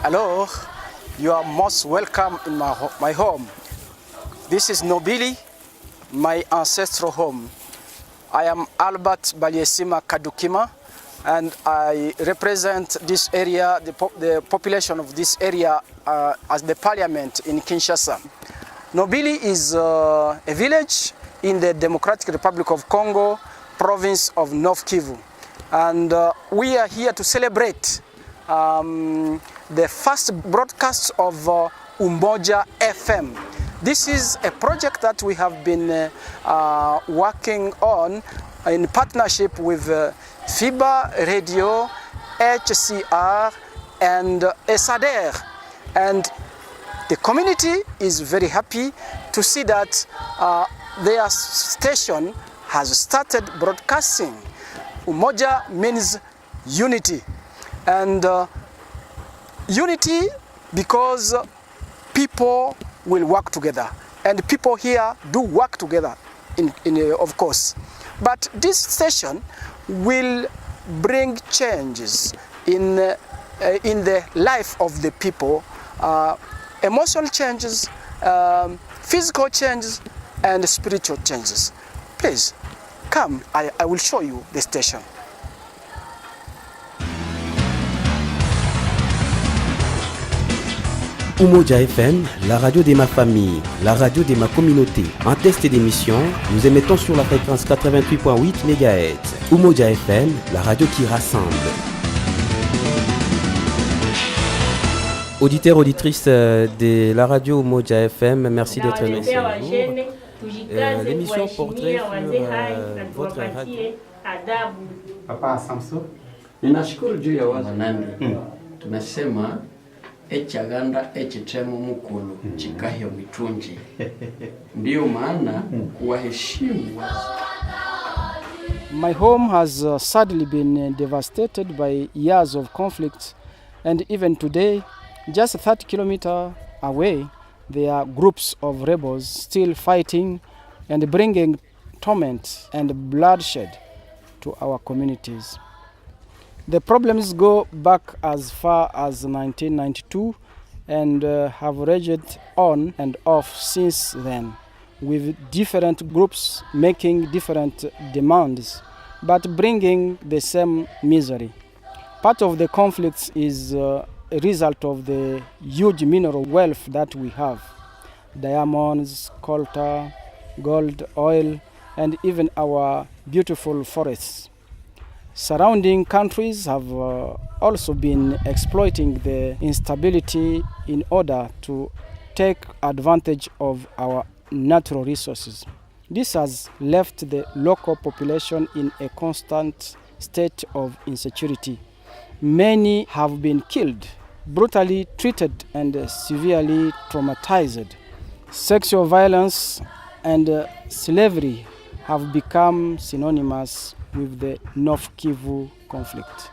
Alors, you are most welcome in my home. This is Nobili, my ancestral home. I am Albert Baliesima Kadukima, and I represent this area, the population of this area as the parliament in Kinshasa. Nobili is a village in the Democratic Republic of Congo, province of North Kivu. And we are here to celebrate the first broadcast of Umoja FM. This is a project that we have been working on in partnership with FIBA Radio, HCR, and ESADER. And the community is very happy to see that their station has started broadcasting. Umoja means unity. And unity because people will work together. And people here do work together, of course. But this station will bring changes in the life of the people, emotional changes, physical changes, and spiritual changes. Please, come, I will show you the station. Umoja FM, la radio de ma famille, la radio de ma communauté. En test d'émission, nous émettons sur la fréquence 88.8 MHz. Umoja FM, la radio qui rassemble. Auditeurs, auditrices de la radio Umoja FM, merci d'être là ce jour. L'émission Portrait sur votre radio. Papa Samso, ninashukuru juu ya wazo nami. Tunasema echaganda echitemo mukulu chikahyo mitunji. Ndiyo maana kuwaheshimu. My home has sadly been devastated by years of conflict, and even today, just 30 kilometers away, there are groups of rebels still fighting and bringing torment and bloodshed to our communities. The problems go back as far as 1992 and have raged on and off since then, with different groups making different demands, but bringing the same misery. Part of the conflicts is a result of the huge mineral wealth that we have: diamonds, coltan, gold, oil, and even our beautiful forests. Surrounding countries have also been exploiting the instability in order to take advantage of our natural resources. This has left the local population in a constant state of insecurity. Many have been killed, brutally treated, and severely traumatized. Sexual violence and slavery have become synonymous with the North Kivu conflict.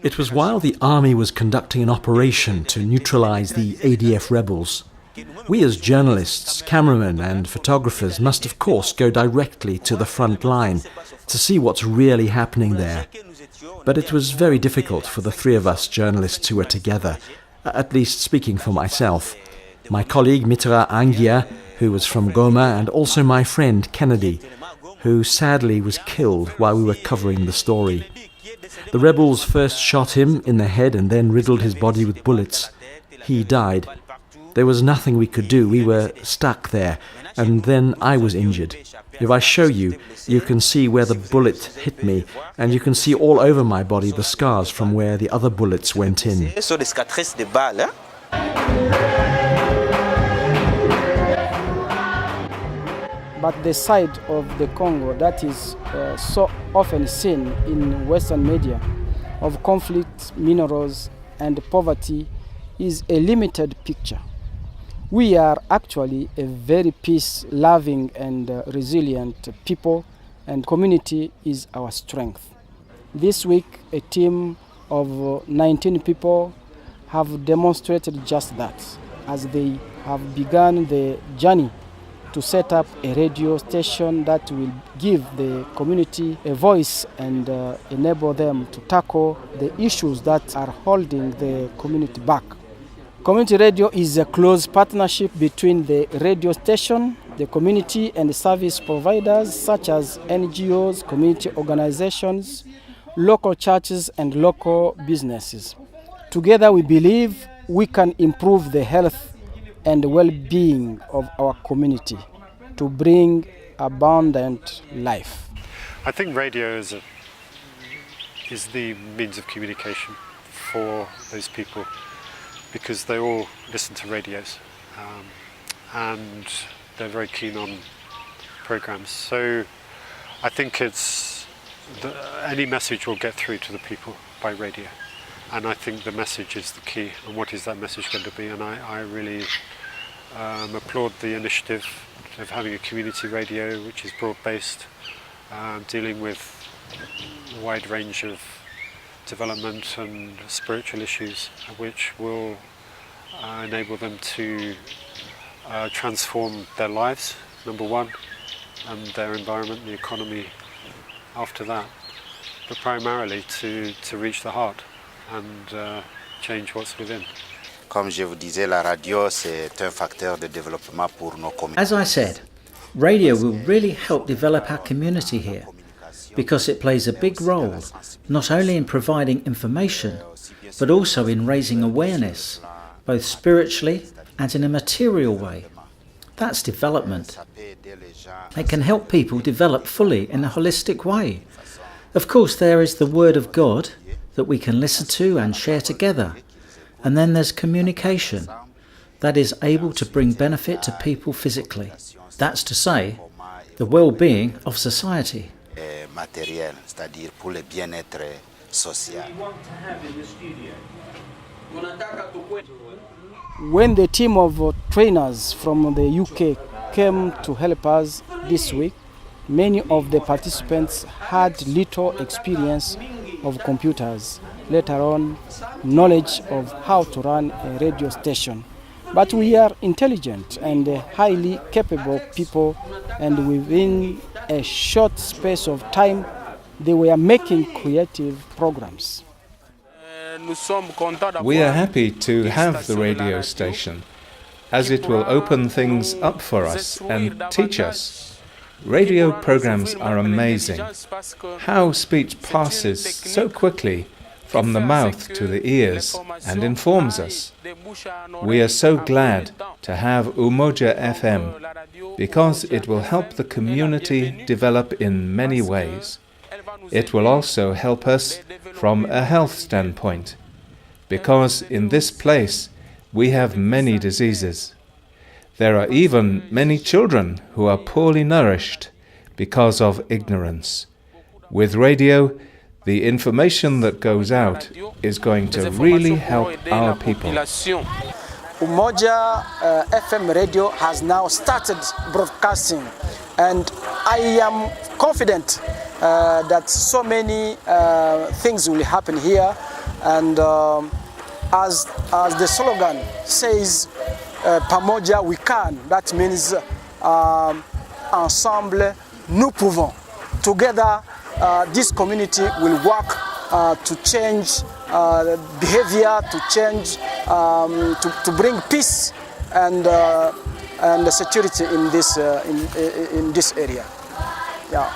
It was while the army was conducting an operation to neutralize the ADF rebels. We as journalists, cameramen and photographers must of course go directly to the front line to see what's really happening there. But it was very difficult for the three of us journalists who were together, at least speaking for myself. My colleague Mitra Angia, who was from Goma, and also my friend Kennedy, who sadly was killed while we were covering the story. The rebels first shot him in the head and then riddled his body with bullets. He died. There was nothing we could do. We were stuck there, and then I was injured. If I show you, you can see where the bullet hit me, and you can see all over my body the scars from where the other bullets went in. But the side of the Congo that is so often seen in Western media of conflict, minerals, and poverty is a limited picture. We are actually a very peace-loving and resilient people, and community is our strength. This week, a team of 19 people have demonstrated just that, as they have begun the journey to set up a radio station that will give the community a voice and enable them to tackle the issues that are holding the community back. Community radio is a close partnership between the radio station, the community, and the service providers such as NGOs, community organizations, local churches, and local businesses. Together we believe we can improve the health and well-being of our community to bring abundant life. I think radio is the means of communication for those people because they all listen to radios and they're very keen on programs. So I think any message will get through to the people by radio. And I think the message is the key. And what is that message going to be? And I really applaud the initiative of having a community radio which is broad-based, dealing with a wide range of development and spiritual issues which will enable them to transform their lives, number one, and their environment, the economy after that, but primarily to reach the heart and change what's within. Comme je vous disais, la radio c'est un facteur de développement pour nos communautés. As I said, radio will really help develop our community here because it plays a big role not only in providing information but also in raising awareness, both spiritually and in a material way. That's development. It can help people develop fully in a holistic way. Of course, there is the Word of God that we can listen to and share together. And then there's communication that is able to bring benefit to people physically. That's to say, the well-being of society. Matériel, c'est-à-dire pour le bien-être social. When the team of trainers from the UK came to help us this week, many of the participants had little experience of computers, let alone knowledge of how to run a radio station. But we are intelligent and highly capable people, and within a short space of time, they were making creative programs. We are happy to have the radio station, as it will open things up for us and teach us. Radio programs are amazing. How speech passes so quickly from the mouth to the ears and informs us. We are so glad to have Umoja FM because it will help the community develop in many ways. It will also help us from a health standpoint, because in this place we have many diseases. There are even many children who are poorly nourished because of ignorance. With radio, the information that goes out is going to really help our people. Umoja FM radio has now started broadcasting, and I am confident that so many things will happen here, and as the slogan says, Pamoja we can, that means ensemble nous pouvons. Together this community will work to change behavior, to change, to bring peace and security in this area. Yeah.